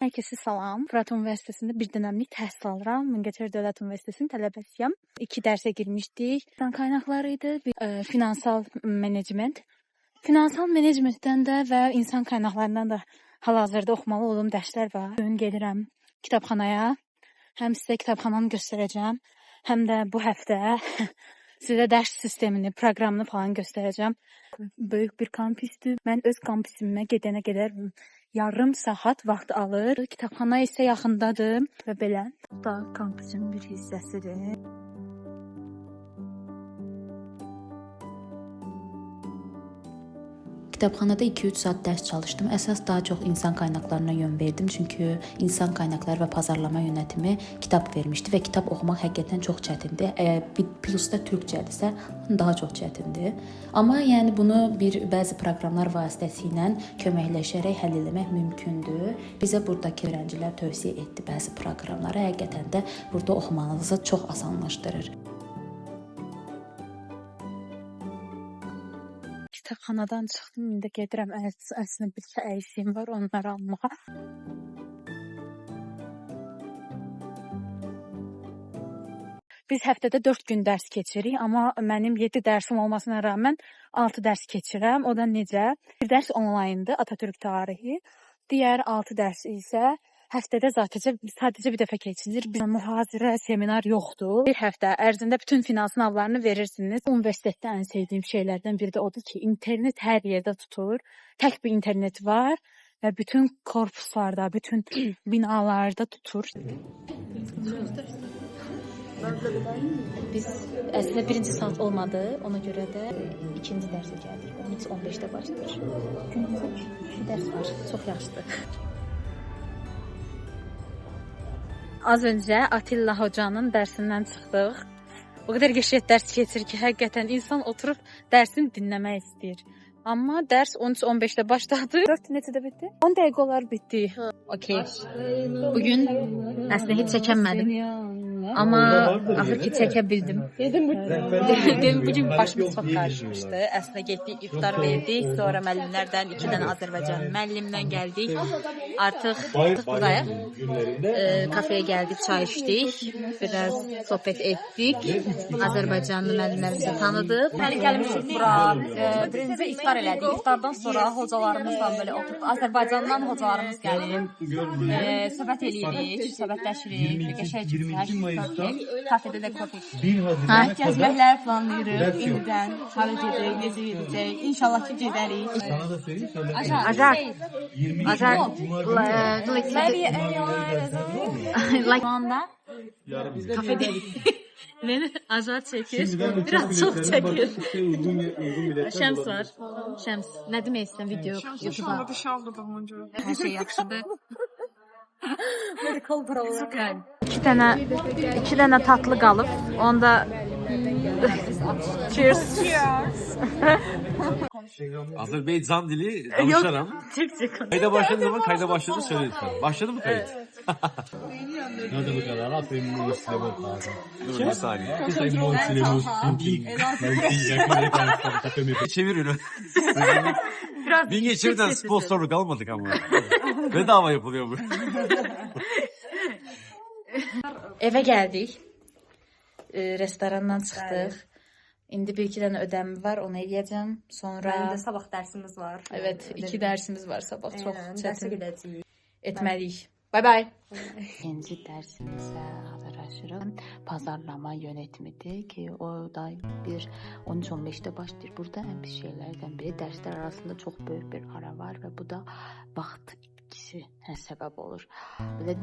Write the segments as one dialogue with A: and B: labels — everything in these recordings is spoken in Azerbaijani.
A: Herkese salam. Fırat Üniversitesində bir dönəmlik təhsil alıram. Mingəçevir Dövlət Üniversitesinin tələbəsiyəm. 2 dərsə girmişdik. İnsan qaynaqları idi, finansal menecment. Finansal menecmentdən də və insan qaynaqlarından da hal-hazırda oxumalı olduğum dərslər var. Bugün gedirəm kitabxanaya. Həm sizə kitabxananı göstərəcəm, həm də bu həftə sizə dərs sistemini, proqramını falan göstərəcəm. Böyük bir kampüsdür. Mən öz kampüsümə gedənə qədər yarım saat vaxt alır. Kitabxana isə yaxındadır və belə. Bu da kampüsün bir hissəsidir.
B: Kitabxanada 2-3 saat dərs çalışdım. Əsas daha çox insan qaynaqlarına yön verdim. Çünki insan qaynaqları və pazarlama yönətimi kitab vermişdi və kitab oxumaq həqiqətən çox çətindir. Plus da türkçədirsə, daha çox çətindir. Amma yəni bunu bəzi proqramlar vasitəsilə köməkləşərək həll etmək mümkündür. Bizə buradakı öğrencilər tövsiyə etdi bəzi proqramları. Həqiqətən də burada oxumanızı çox asanlaşdırır.
A: Kitabxanadan çıxdım, indi gedirəm. Əslində bir əysiyim var, onları almağa. Biz həftədə 4 gün dərs keçirik, amma mənim 7 dərsim olmasına rağmen 6 dərs keçirəm. O da necə? Bir dərs onlayndır, Atatürk tarihi. Digər 6 dərs isə həftədə sadəcə bir dəfə keçilir. Bizə mühazirə, seminar yoxdur. Bir həftə ərzində bütün final sınavlarını verirsiniz. Universitetdə ən sevdiyim şeylərdən biri də odur ki, internet hər yerdə tutur. Tək bir internet var və bütün korpuslarda, bütün binalarda tutur. Biz əslində birinci saat olmadı, ona görə də ikinci dərsə gəldik. 13:15-də başlayır. Gündüz 2 dərs var, çox yaxşıdır. Az öncə Atilla hocanın dərsindən çıxdıq. O qədər qəşəng dərs keçir ki, həqiqətən insan oturub dərsini dinləmək istəyir. Amma dərs 13:15-də başladı. 4 neçədə bitdi? 10 dəqiqə olar bitdi. Okay. Bugün əslində heç çəkənmədim. Amma axır ki çəkə bildim. Dedim bugün başımız çox qarışmışdı. Əslində getdik, iftar verdik, sonra müəllimlərdən 2 dənə Azərbaycan müəllimdən gəldik. Artıq buradayıq. Kafeye gəldik, çay içdik, biraz söhbət etdik. Azərbaycanlı müəllimlərimizi tanıdıq. Gəlmişik bura. Birinci iftar elədik. İftardan sonra hocalarımızla belə oturub Azərbaycandan hocalarımız gəlir. Söhbət eləyirik, söhbətləşirik, qəşəng kafede de kofi. Gəzməklər planlayırıq indidən. Hara gedirik, necə gedəcək. İnşallah ki gedərik.
C: Sana da söyleyeyim.
A: Acar. Like anda kafede. Beni Acar çəkir. Biraz çox çəkir. Şəms var. Şəms. Nə demək istəyirsən video YouTube'a? Hər şey yaxşıdır. İki dənə tatlı qalıb. Onda cheers.
C: Azerbaycan dili danışaram.
A: Türkçe konuş.
C: Kayda başladığı zaman kayda başladı söyledim sana. Başladı mı kayıt?
D: Hadi bakalım. Aferin bu silahı.
C: Dur bir saniye. Çevir ürün. Bin geçirden sponsorlu kalmadık ama. Bedava yapılıyor bu.
A: Eve gəldik. Restorandan çıxdıq. İndi bir iki dənə ödəmi var, onu eləyəcəm. Sonra
E: Mənim də sabah dərsimiz var.
A: Evet, 2 dərsimiz var sabah. Çox çətin
E: gedəcəyik.
A: etməliyik. Bye bye.
B: İkinci dərsimizə hazırlaşırıq. Pazarlama yönetimidir ki, o da 13-15-də başlayır. Burada ən pis şeylərdən biri dərslər arasında çox böyük bir ara var və bu da vaxt itkisinə səbəb olur. Belə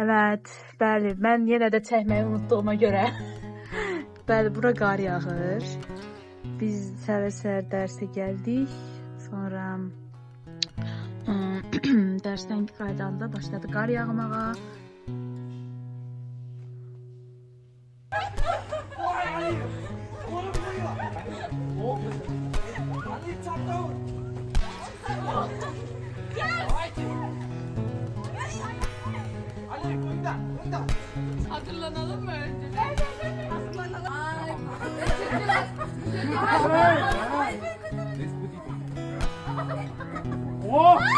A: Evet, bəli, mən yenə də çəkməyi unutduğuma görə. Bəli, bura qar yağır. Biz səhər-səhər dərsə gəldik. Sonra dərsdən qaydanda başladı qar yağmağa.
F: Hazırlanalım mı önce?
A: Hazırlanalım.
E: Oh!